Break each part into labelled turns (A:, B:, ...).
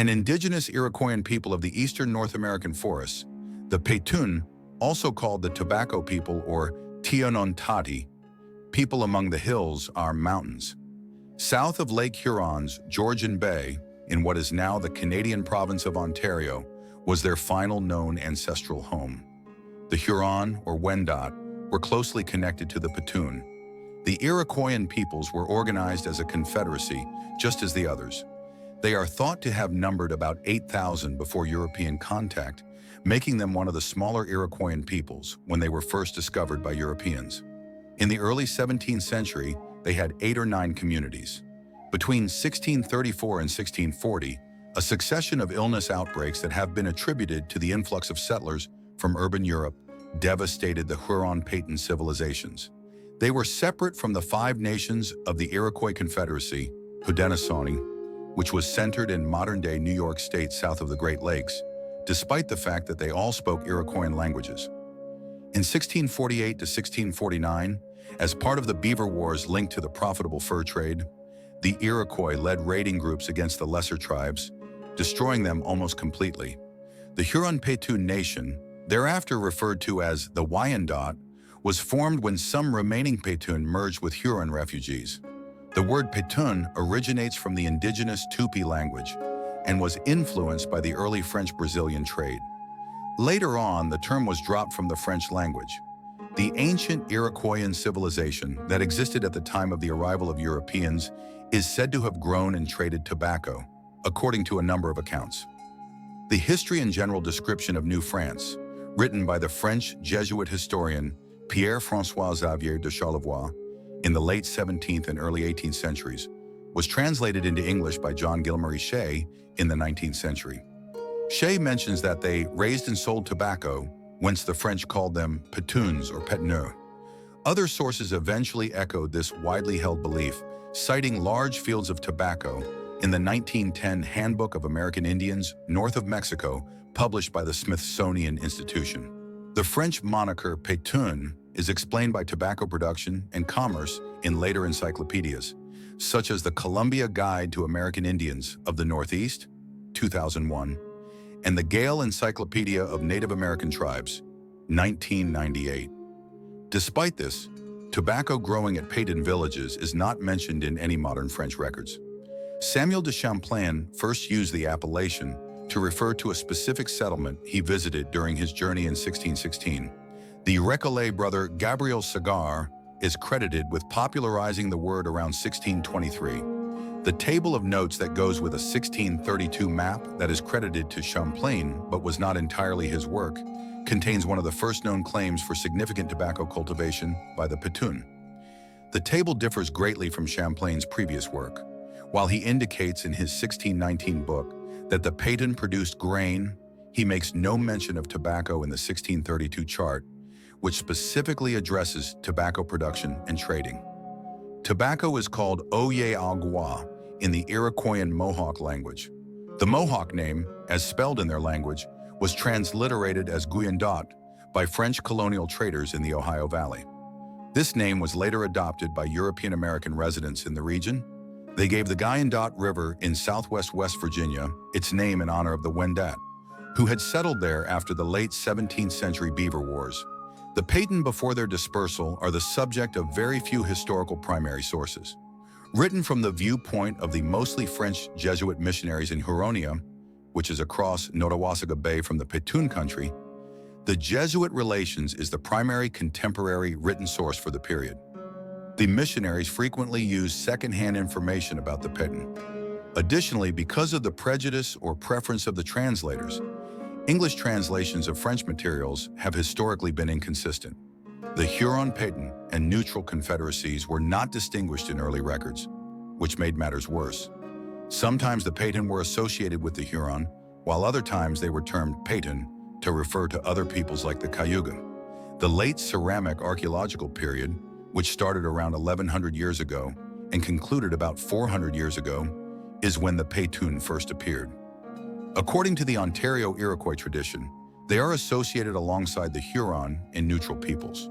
A: An indigenous Iroquoian people of the eastern North American forests, the Petun, also called the Tobacco people or Tionontati, people among the hills are mountains. South of Lake Huron's Georgian Bay, in what is now the Canadian province of Ontario, was their final known ancestral home. The Huron, or Wendat, were closely connected to the Petun. The Iroquoian peoples were organized as a confederacy, just as the others. They are thought to have numbered about 8,000 before European contact, making them one of the smaller Iroquoian peoples when they were first discovered by Europeans. In the early 17th century, they had 8 or 9 communities. Between 1634 and 1640, a succession of illness outbreaks that have been attributed to the influx of settlers from urban Europe devastated the Huron-Petun civilizations. They were separate from the 5 nations of the Iroquois Confederacy, Haudenosaunee, which was centered in modern-day New York State south of the Great Lakes, despite the fact that they all spoke Iroquoian languages. In 1648 to 1649, as part of the Beaver Wars linked to the profitable fur trade, the Iroquois led raiding groups against the lesser tribes, destroying them almost completely. The Huron-Petun nation, thereafter referred to as the Wyandot, was formed when some remaining Petun merged with Huron refugees. The word Petun originates from the indigenous Tupi language and was influenced by the early French-Brazilian trade. Later on, the term was dropped from the French language. The ancient Iroquoian civilization that existed at the time of the arrival of Europeans is said to have grown and traded tobacco, according to a number of accounts. The History and General Description of New France, written by the French Jesuit historian Pierre-François Xavier de Charlevoix in the late 17th and early 18th centuries, was translated into English by John Gilmarie Shea in the 19th century. Shea mentions that they raised and sold tobacco, whence the French called them Petuns or Petneux. Other sources eventually echoed this widely held belief, citing large fields of tobacco in the 1910 Handbook of American Indians north of Mexico, published by the Smithsonian Institution. The French moniker Petun is explained by tobacco production and commerce in later encyclopedias, such as the Columbia Guide to American Indians of the Northeast, 2001, and the Gale Encyclopedia of Native American Tribes, 1998. Despite this, tobacco growing at Petun villages is not mentioned in any modern French records. Samuel de Champlain first used the appellation to refer to a specific settlement he visited during his journey in 1616. The Recollet brother Gabriel Sagard is credited with popularizing the word around 1623. The table of notes that goes with a 1632 map that is credited to Champlain but was not entirely his work contains one of the first known claims for significant tobacco cultivation by the Petun. The table differs greatly from Champlain's previous work. While he indicates in his 1619 book that the Petun produced grain, he makes no mention of tobacco in the 1632 chart, which specifically addresses tobacco production and trading. Tobacco is called Oye Agua in the Iroquoian Mohawk language. The Mohawk name, as spelled in their language, was transliterated as Guyandot by French colonial traders in the Ohio Valley. This name was later adopted by European American residents in the region. They gave the Guyandot River in southwest West Virginia its name in honor of the Wendat, who had settled there after the late 17th century Beaver Wars. The Petun before their dispersal are the subject of very few historical primary sources. Written from the viewpoint of the mostly French Jesuit missionaries in Huronia, which is across Nottawasaga Bay from the Petun country, the Jesuit Relations is the primary contemporary written source for the period. The missionaries frequently use second-hand information about the Petun. Additionally, because of the prejudice or preference of the translators, English translations of French materials have historically been inconsistent. The Huron-Petun and neutral confederacies were not distinguished in early records, which made matters worse. Sometimes the Petun were associated with the Huron, while other times they were termed Petun to refer to other peoples like the Cayuga. The late ceramic archaeological period, which started around 1100 years ago and concluded about 400 years ago, is when the Petun first appeared. According to the Ontario Iroquois tradition, they are associated alongside the Huron and neutral peoples.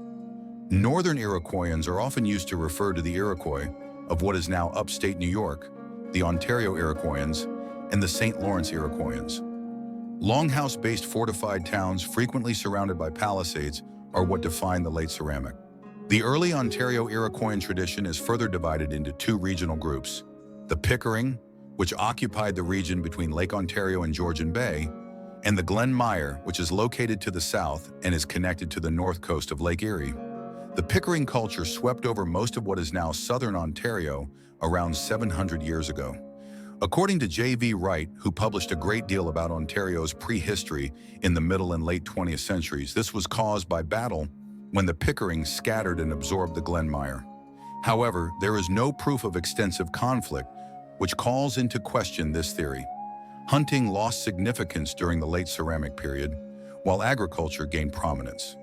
A: Northern Iroquoians are often used to refer to the Iroquois of what is now upstate New York, the Ontario Iroquoians, and the St. Lawrence Iroquoians. Longhouse-based fortified towns frequently surrounded by palisades are what define the late ceramic. The early Ontario Iroquoian tradition is further divided into two regional groups: the Pickering, which occupied the region between Lake Ontario and Georgian Bay, and the Glen Mire, which is located to the south and is connected to the north coast of Lake Erie. The Pickering culture swept over most of what is now southern Ontario around 700 years ago. According to J.V. Wright, who published a great deal about Ontario's prehistory in the middle and late 20th centuries, this was caused by battle when the Pickering scattered and absorbed the Glen Mire. However, there is no proof of extensive conflict, which calls into question this theory. Hunting lost significance during the late ceramic period, while agriculture gained prominence.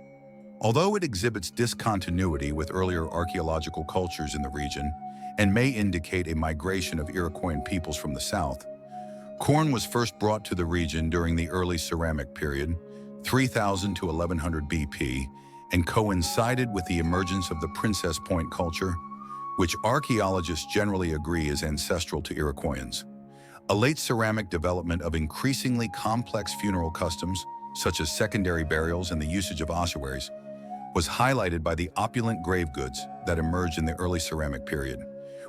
A: Although it exhibits discontinuity with earlier archaeological cultures in the region and may indicate a migration of Iroquoian peoples from the south, corn was first brought to the region during the early ceramic period, 3000 to 1100 BP, and coincided with the emergence of the Princess Point culture, which archaeologists generally agree is ancestral to Iroquoians. A late ceramic development of increasingly complex funeral customs, such as secondary burials and the usage of ossuaries, was highlighted by the opulent grave goods that emerged in the early ceramic period,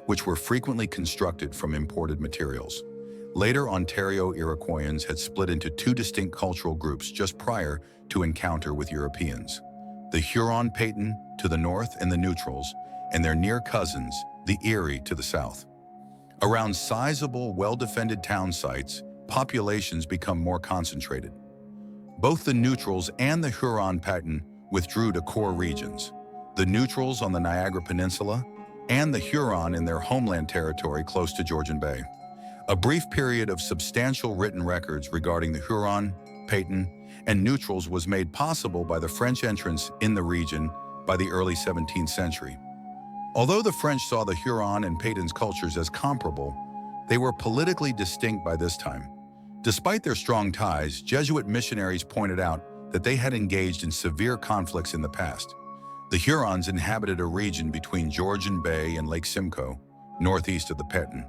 A: which were frequently constructed from imported materials. Later Ontario Iroquoians had split into two distinct cultural groups just prior to encounter with Europeans: the Huron Petun to the north and the Neutrals, and their near cousins, the Erie, to the south. Around sizable, well-defended town sites, populations become more concentrated. Both the Neutrals and the Huron Petun withdrew to core regions, the Neutrals on the Niagara Peninsula and the Huron in their homeland territory close to Georgian Bay. A brief period of substantial written records regarding the Huron, Petun, and Neutrals was made possible by the French entrance in the region by the early 17th century. Although the French saw the Huron and Petun's cultures as comparable, they were politically distinct by this time. Despite their strong ties, Jesuit missionaries pointed out that they had engaged in severe conflicts in the past. The Hurons inhabited a region between Georgian Bay and Lake Simcoe, northeast of the Petun.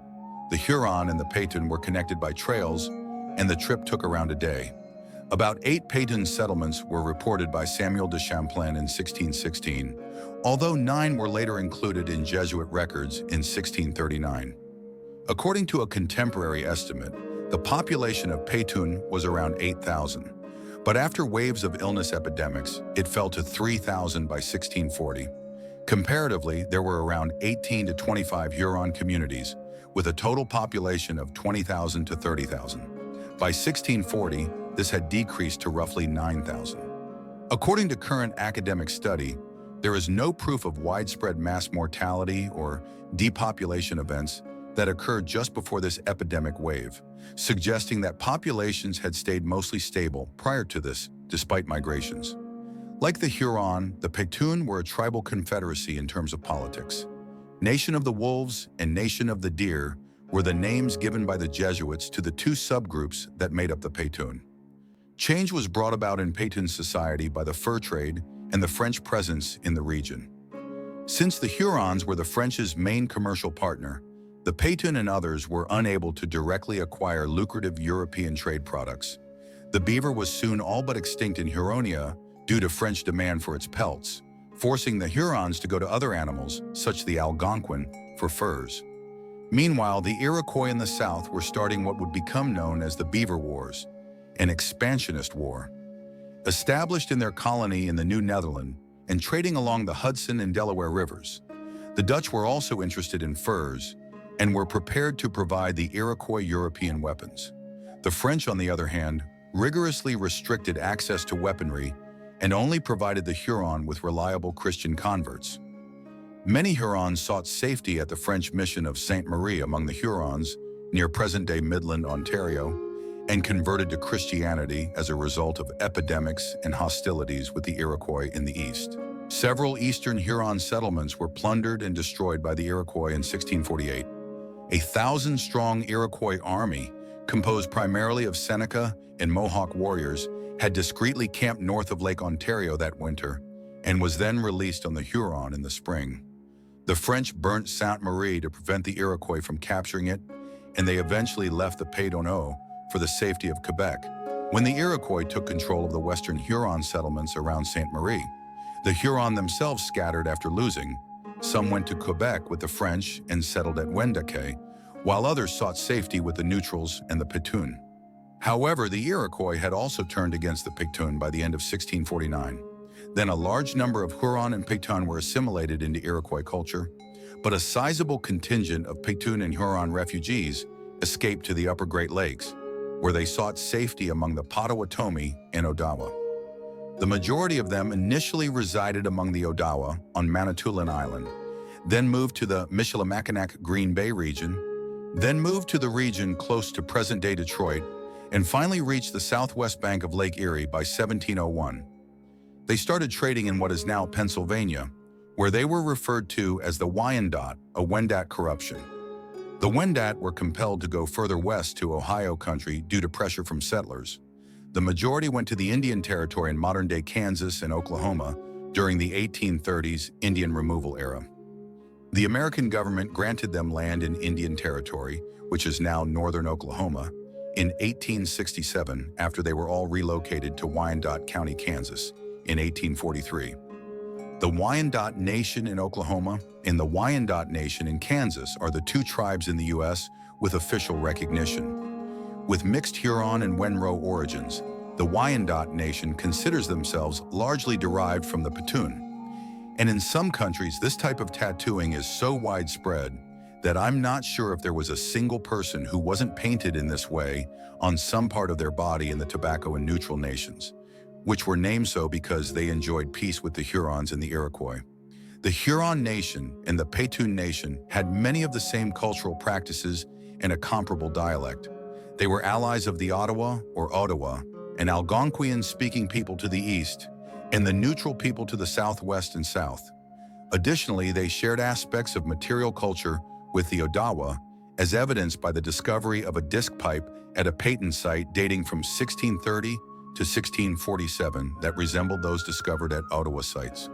A: The Huron and the Petun were connected by trails, and the trip took around a day. About 8 Petun settlements were reported by Samuel de Champlain in 1616, although 9 were later included in Jesuit records in 1639. According to a contemporary estimate, the population of Petun was around 8,000. But after waves of illness epidemics, it fell to 3,000 by 1640. Comparatively, there were around 18 to 25 Huron communities, with a total population of 20,000 to 30,000. By 1640, this had decreased to roughly 9,000. According to current academic study, there is no proof of widespread mass mortality or depopulation events that occurred just before this epidemic wave, suggesting that populations had stayed mostly stable prior to this, despite migrations. Like the Huron, the Petun were a tribal confederacy in terms of politics. Nation of the Wolves and Nation of the Deer were the names given by the Jesuits to the two subgroups that made up the Petun. Change was brought about in Petun society by the fur trade and the French presence in the region. Since the Hurons were the French's main commercial partner, the Petun and others were unable to directly acquire lucrative European trade products. The beaver was soon all but extinct in Huronia due to French demand for its pelts, forcing the Hurons to go to other animals, such as the Algonquin, for furs. Meanwhile, the Iroquois in the south were starting what would become known as the Beaver Wars, an expansionist war. Established in their colony in the New Netherland and trading along the Hudson and Delaware rivers, the Dutch were also interested in furs and were prepared to provide the Iroquois European weapons. The French, on the other hand, rigorously restricted access to weaponry and only provided the Huron with reliable Christian converts. Many Hurons sought safety at the French mission of Sainte Marie among the Hurons, near present-day Midland, Ontario, and converted to Christianity as a result of epidemics and hostilities with the Iroquois in the east. Several eastern Huron settlements were plundered and destroyed by the Iroquois in 1648. A 1,000-strong Iroquois army, composed primarily of Seneca and Mohawk warriors, had discreetly camped north of Lake Ontario that winter and was then released on the Huron in the spring. The French burnt Sainte Marie to prevent the Iroquois from capturing it, and they eventually left the Pays d'Ono for the safety of Quebec. When the Iroquois took control of the western Huron settlements around Ste. Marie, the Huron themselves scattered after losing. Some went to Quebec with the French and settled at Wendake, while others sought safety with the Neutrals and the Petun. However, the Iroquois had also turned against the Petun by the end of 1649. Then a large number of Huron and Petun were assimilated into Iroquois culture, but a sizable contingent of Petun and Huron refugees escaped to the upper Great Lakes, where they sought safety among the Potawatomi and Odawa. The majority of them initially resided among the Odawa on Manitoulin Island, then moved to the Michilimackinac Green Bay region, then moved to the region close to present-day Detroit, and finally reached the southwest bank of Lake Erie by 1701. They started trading in what is now Pennsylvania, where they were referred to as the Wyandot, a Wendat corruption. The Wendat were compelled to go further west to Ohio country due to pressure from settlers. The majority went to the Indian Territory in modern-day Kansas and Oklahoma during the 1830s Indian removal era. The American government granted them land in Indian Territory, which is now northern Oklahoma, in 1867 after they were all relocated to Wyandotte County, Kansas, in 1843. The Wyandot Nation in Oklahoma and the Wyandot Nation in Kansas are the two tribes in the U.S. with official recognition. With mixed Huron and Wenro origins, the Wyandot Nation considers themselves largely derived from the Petun. And in some countries, this type of tattooing is so widespread that I'm not sure if there was a single person who wasn't painted in this way on some part of their body in the Tobacco and Neutral nations, which were named so because they enjoyed peace with the Hurons and the Iroquois. The Huron Nation and the Petun Nation had many of the same cultural practices and a comparable dialect. They were allies of the Ottawa or Ottawa, an Algonquian-speaking people to the east, and the Neutral people to the southwest and south. Additionally, they shared aspects of material culture with the Odawa, as evidenced by the discovery of a disc pipe at a Petun site dating from 1630 to 1647 that resembled those discovered at Ottawa sites.